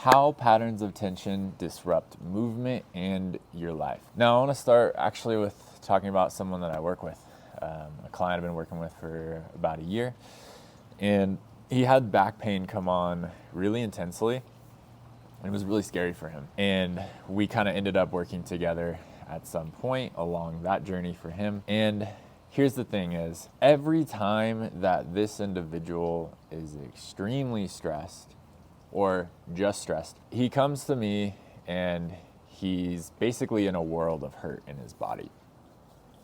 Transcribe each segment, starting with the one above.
How patterns of tension disrupt movement and your life. Now, I want to start actually with talking about someone that I work with, a client I've been working with for about a year, and he had back pain come on really intensely, and it was really scary for him. And we kind of ended up working together at some point along that journey for him. And here's the thing is, every time that this individual is extremely stressed, or just stressed, he comes to me and he's basically in a world of hurt in his body.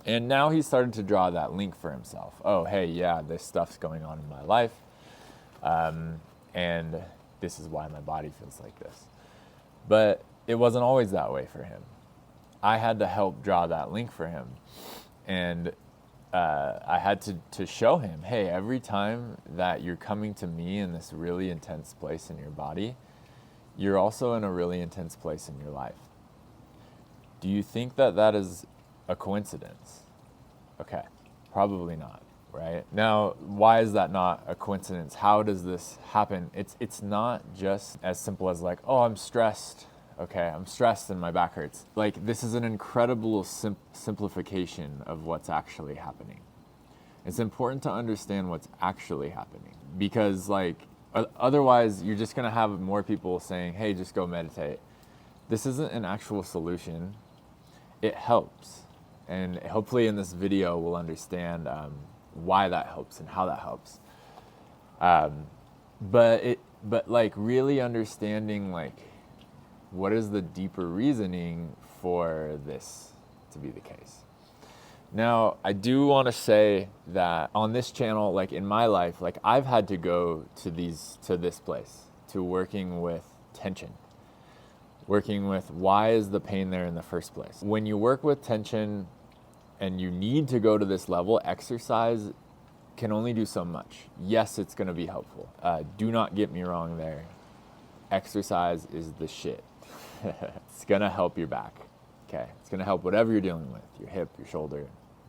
And now he's started to draw that link for himself. Oh, hey, yeah, this stuff's going on in my life. And this is why my body feels like this. But it wasn't always that way for him. I had to help draw that link for him. And I had to show him, hey, every time that you're coming to me in this really intense place in your body, you're also in a really intense place in your life. Do you think that that is a coincidence? Okay, probably not, right? Now, why is that not a coincidence? How does this happen? It's not just as simple as like, oh, I'm stressed. Okay, I'm stressed and my back hurts. Like, this is an incredible simplification of what's actually happening. It's important to understand what's actually happening, because like otherwise you're just gonna have more people saying, hey, just go meditate. This isn't an actual solution. It helps. And hopefully in this video we'll understand why that helps and how that helps. But like really understanding like, what is the deeper reasoning for this to be the case? Now, I do want to say that on this channel, like in my life, like I've had to go to this place, to working with tension, working with why is the pain there in the first place. When you work with tension and you need to go to this level, exercise can only do so much. Yes, it's going to be helpful. Do not get me wrong there. Exercise is the shit. It's gonna help your back, okay? It's gonna help whatever you're dealing with, your hip, your shoulder,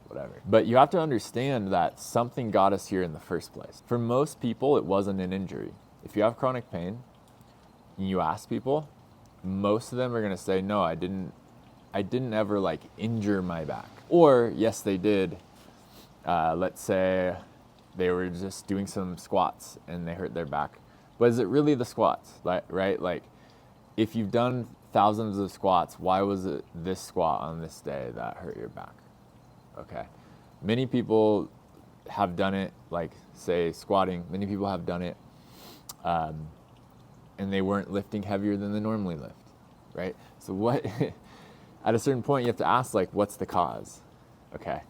whatever. But you have to understand that something got us here in the first place. For most people, it wasn't an injury. If you have chronic pain, and you ask people, most of them are gonna say, no, I didn't ever like injure my back. Or, yes, they did. Let's say they were just doing some squats and they hurt their back. But is it really the squats, right? Like, if you've done thousands of squats, why was it this squat on this day that hurt your back? Okay. Many people have done it, like say squatting, many people have done it and they weren't lifting heavier than they normally lift, right? So what, at a certain point you have to ask like, what's the cause? Okay.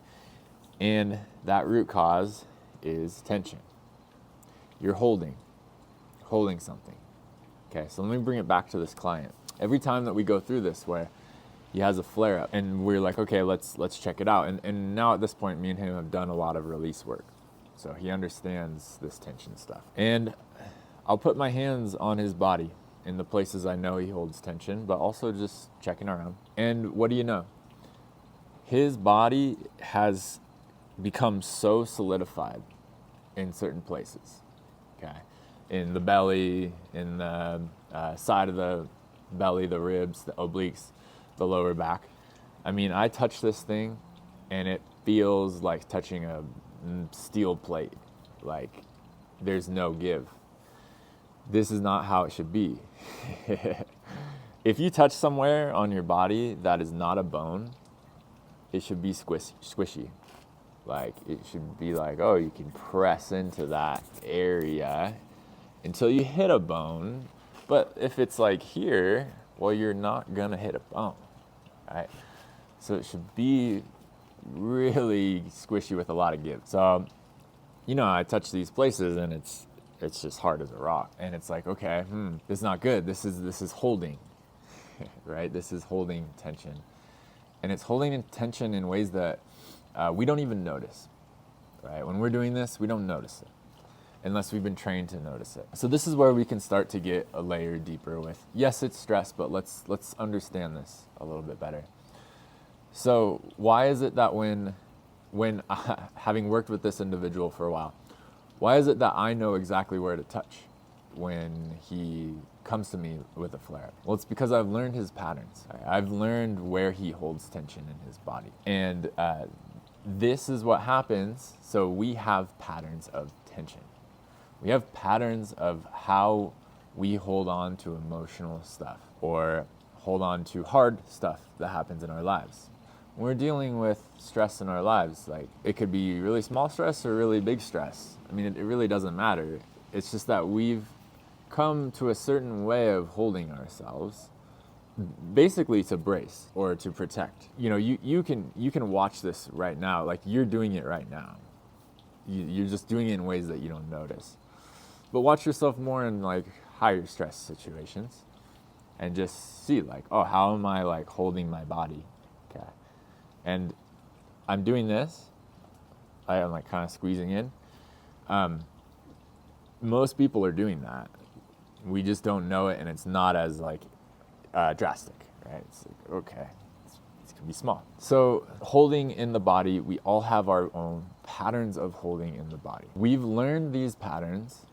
And that root cause is tension. You're holding something. Okay, so let me bring it back to this client. Every time that we go through this where he has a flare up and we're like, okay, let's check it out. And now at this point, me and him have done a lot of release work. So he understands this tension stuff. And I'll put my hands on his body in the places I know he holds tension, but also just checking around. And what do you know? His body has become so solidified in certain places, okay? In the belly, in the side of the belly, the ribs, the obliques, the lower back. I mean, I touch this thing and it feels like touching a steel plate. Like there's no give. This is not how it should be. If you touch somewhere on your body that is not a bone, it should be squishy. Like it should be like, oh, you can press into that area until you hit a bone. But if it's like here, well, you're not gonna hit a bone, right? So it should be really squishy with a lot of give. So, you know, I touch these places and it's just hard as a rock. And it's like, okay, this is not good. This is holding, right? This is holding tension. And it's holding in tension in ways that we don't even notice, right? When we're doing this, we don't notice it unless we've been trained to notice it. So this is where we can start to get a layer deeper with, yes, it's stress, but let's understand this a little bit better. So why is it that when having worked with this individual for a while, why is it that I know exactly where to touch when he comes to me with a flare-up? Well, it's because I've learned his patterns. I've learned where he holds tension in his body. And this is what happens. So we have patterns of tension. We have patterns of how we hold on to emotional stuff or hold on to hard stuff that happens in our lives. When we're dealing with stress in our lives, like it could be really small stress or really big stress. I mean, it really doesn't matter. It's just that we've come to a certain way of holding ourselves, basically to brace or to protect. You know, you can watch this right now, like you're doing it right now. You're just doing it in ways that you don't notice. But watch yourself more in like higher stress situations and just see like, oh, how am I like holding my body? Okay. And I'm doing this. I am like kind of squeezing in. Most people are doing that. We just don't know it, and it's not as like drastic, right? It's like, okay, it's gonna be small. So holding in the body, we all have our own patterns of holding in the body. We've learned these patterns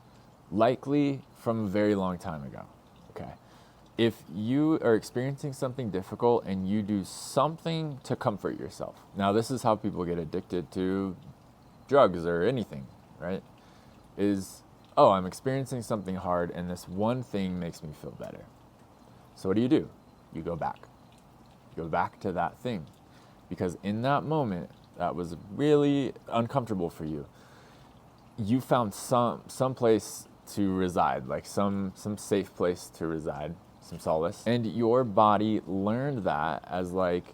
likely from a very long time ago, okay? If you are experiencing something difficult and you do something to comfort yourself. Now, this is how people get addicted to drugs or anything, right? Is, oh, I'm experiencing something hard and this one thing makes me feel better. So what do? You go back. You go back to that thing. Because in that moment, that was really uncomfortable for you. You found some place to reside, like some safe place to reside, some solace. And your body learned that as like,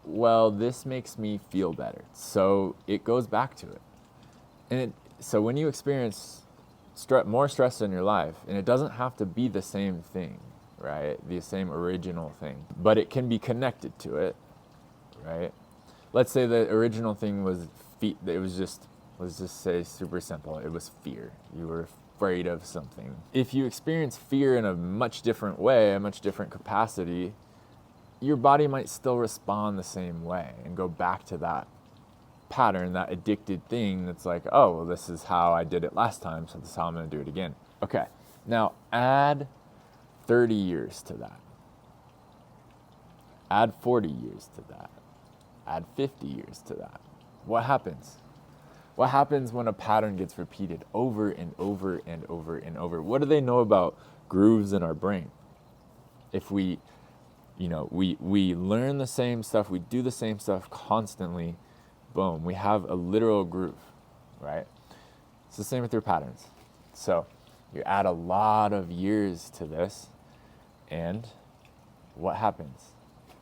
well, this makes me feel better. So it goes back to it. And so when you experience more stress in your life, and it doesn't have to be the same thing, right? The same original thing, but it can be connected to it, right? Let's say the original thing was let's just say super simple. It was fear. You were afraid of something. If you experience fear in a much different way, a much different capacity, your body might still respond the same way and go back to that pattern, that addicted thing that's like, oh, well, this is how I did it last time, so this is how I'm going to do it again. Okay, now add 30 years to that. Add 40 years to that. Add 50 years to that. What happens? What happens when a pattern gets repeated over and over and over and over? What do they know about grooves in our brain? If we learn the same stuff, we do the same stuff constantly, boom, we have a literal groove, right? It's the same with your patterns. So you add a lot of years to this, and what happens?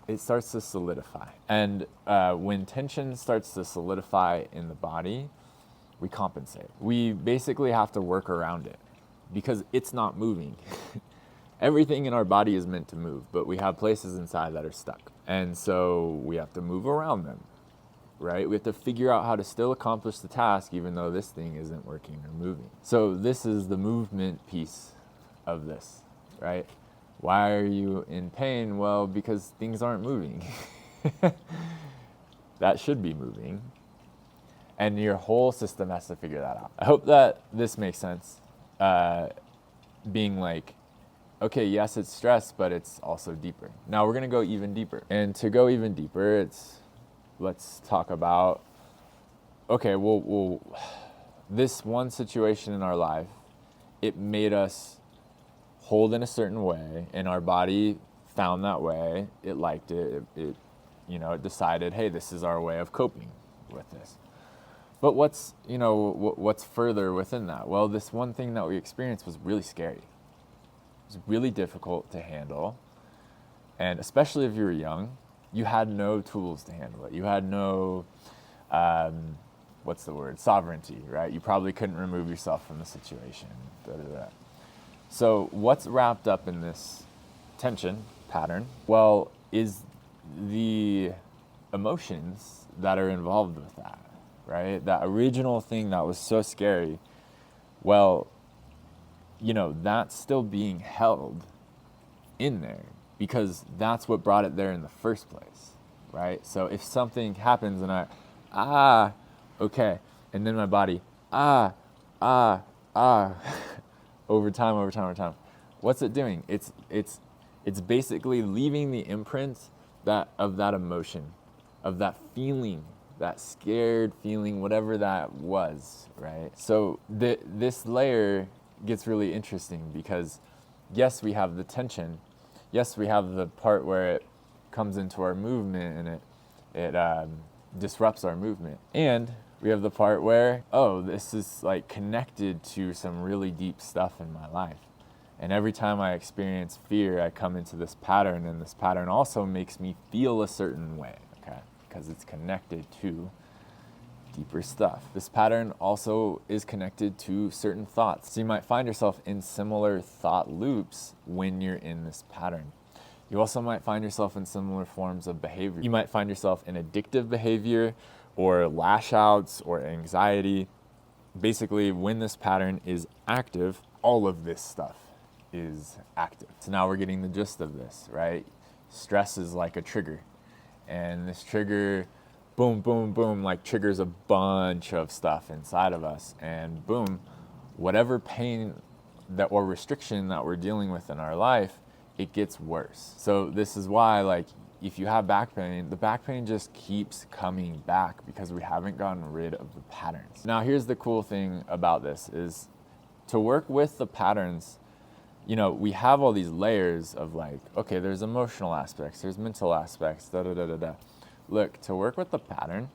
It starts to solidify. And when tension starts to solidify in the body, we compensate. We basically have to work around it because it's not moving. Everything in our body is meant to move, but we have places inside that are stuck. And so we have to move around them, right? We have to figure out how to still accomplish the task even though this thing isn't working or moving. So this is the movement piece of this, right? Why are you in pain? Well, because things aren't moving. That should be moving. And your whole system has to figure that out. I hope that this makes sense. Being like, okay, yes, it's stress, but it's also deeper. Now we're gonna go even deeper. And to go even deeper, let's talk about, okay, well, this one situation in our life, it made us hold in a certain way, and our body found that way. It liked it. It decided, hey, this is our way of coping with this. But what's further within that? Well, this one thing that we experienced was really scary. It was really difficult to handle. And especially if you were young, you had no tools to handle it. You had no, sovereignty, right? You probably couldn't remove yourself from the situation. So what's wrapped up in this tension pattern? Well, is the emotions that are involved with that, right? That original thing that was so scary, well, that's still being held in there because that's what brought it there in the first place, right? So if something happens and okay, and then my body, over time, what's it doing? It's basically leaving the imprint of that emotion, of that feeling, that scared feeling, whatever that was, right? So this layer gets really interesting because yes, we have the tension. Yes, we have the part where it comes into our movement and it disrupts our movement. And we have the part where, oh, this is like connected to some really deep stuff in my life. And every time I experience fear, I come into this pattern, and this pattern also makes me feel a certain way, okay? Because it's connected to deeper stuff. This pattern also is connected to certain thoughts. So you might find yourself in similar thought loops when you're in this pattern. You also might find yourself in similar forms of behavior. You might find yourself in addictive behavior or lash outs or anxiety. Basically, when this pattern is active, all of this stuff is active. So now we're getting the gist of this, right? Stress is like a trigger, and this trigger, boom, boom, boom, like triggers a bunch of stuff inside of us, and boom, whatever pain that or restriction that we're dealing with in our life, it gets worse. So this is why, like, if you have back pain, the back pain just keeps coming back because we haven't gotten rid of the patterns. Now, here's the cool thing about this is to work with the patterns. You know, we have all these layers of like, okay, there's emotional aspects, there's mental aspects, da da da da da. Look, to work with the pattern,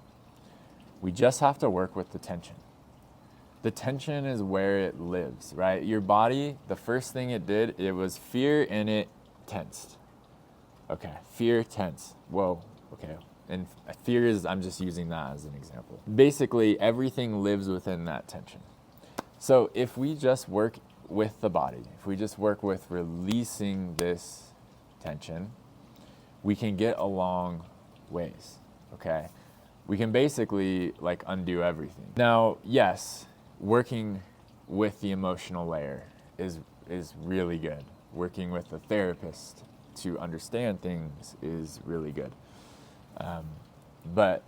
we just have to work with the tension. The tension is where it lives, right? Your body, the first thing it did, it was fear and it tensed. Okay, fear, tense. Whoa, okay. And fear is, I'm just using that as an example. Basically, everything lives within that tension. So if we just work with the body, if we just work with releasing this tension, we can get a long ways, okay? We can basically like undo everything. Now, yes, working with the emotional layer is really good. Working with a therapist to understand things is really good. But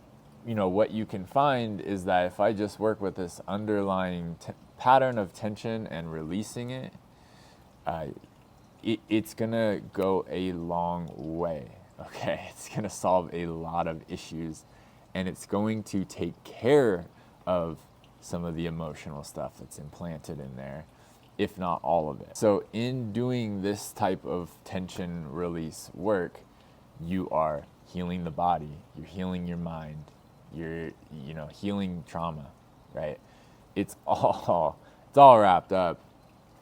you know, what you can find is that if I just work with this underlying pattern of tension and releasing it, it's gonna go a long way, okay? It's gonna solve a lot of issues, and it's going to take care of some of the emotional stuff that's implanted in there, if not all of it. So in doing this type of tension release work, you are healing the body, you're healing your mind, you're healing trauma, right? It's all wrapped up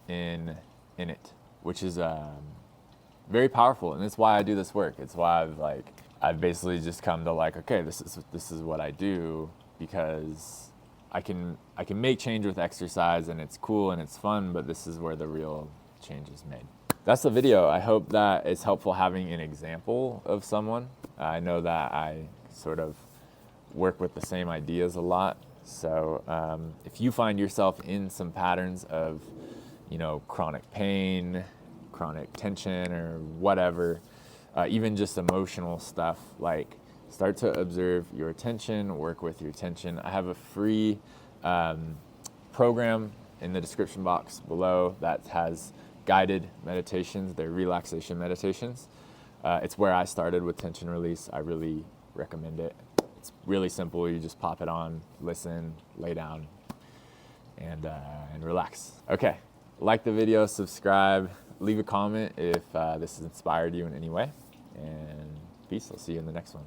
in it, which is very powerful, and that's why I do this work. It's why I've basically just come to like, okay, this is what I do, because I can make change with exercise, and it's cool and it's fun, but this is where the real change is made. That's the video. I hope that it's helpful having an example of someone. I know that I sort of work with the same ideas a lot. So if you find yourself in some patterns of, chronic pain, chronic tension, or whatever, even just emotional stuff, like start to observe your tension, work with your tension. I have a free program in the description box below that has guided meditations. They're relaxation meditations. It's where I started with tension release. I really recommend it. It's really simple. You just pop it on, listen, lay down, and relax. Okay, like the video, subscribe, leave a comment if this has inspired you in any way, and peace. I'll see you in the next one.